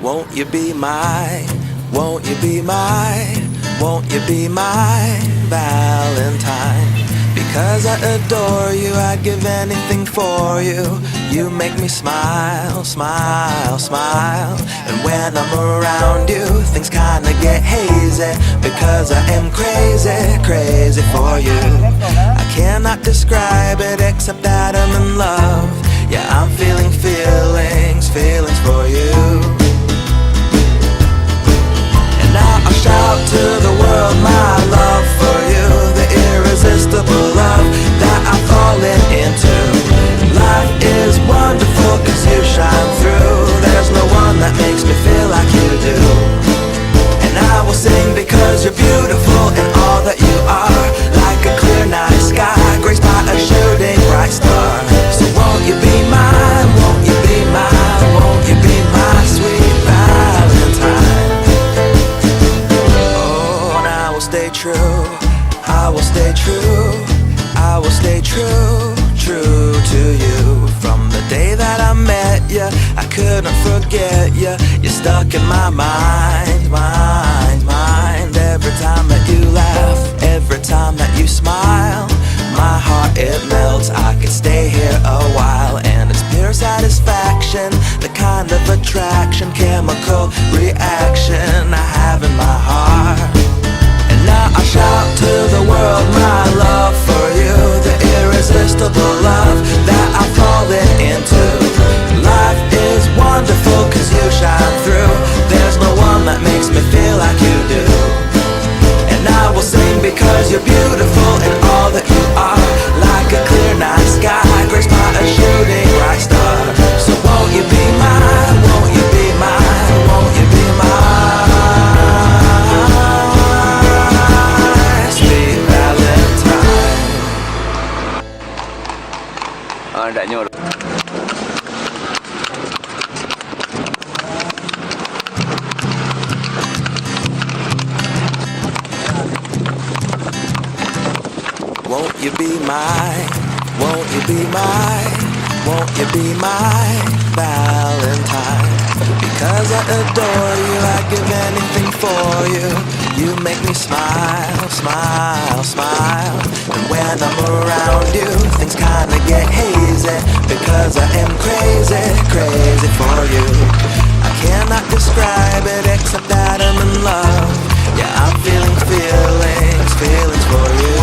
Won't you be my, won't you be my, won't you be my Valentine? Because I adore you, I'd give anything for you. You make me smile, smile, smile. And when I'm around you, things kinda get hazy. Because I am crazy, crazy for you. I cannot describe it except that I'm in love. Yeah, I'm feeling feelings, feelings for you. And now I'll shout to the world my love for you, the irresistible love that I'm falling into. Life is wonderful cause you shine through. There's no one that makes me feel like you do. And I will sing because you're beautiful in all that you are. Like a clear night sky, graced by a shooting bright star. So won't you be mine, won't you be mine, won't you be my sweet Valentine? Oh, and I will stay true, I will stay true, I will stay true, true to you. From the day that I met you, I couldn't forget you. You're stuck in my mind, mind, mind. Every time that you laugh, every time that you smile, my heart it melts. I could stay here a while. And it's pure satisfaction, the kind of attraction, chemical reaction I have in my heart. And now I shout to the world my love for you, the irresistible love that I'm falling into. Life is wonderful cause you shine through. There's no one that makes me feel like you do. And I will sing because you're beautiful in all that you are. Like a clear night sky, graced by a shooting bright star. So won't you be mine, won't you be mine, won't you be mine? Sweet Valentine. Tak nyorok. Won't you be mine, won't you be mine, won't you be my Valentine? Because I adore you, I'd give anything for you. You make me smile, smile, smile. And when I'm around you, things kinda get hazy. Because I am crazy, crazy for you. I cannot describe it except that I'm in love. Yeah, I'm feeling feelings, feelings for you.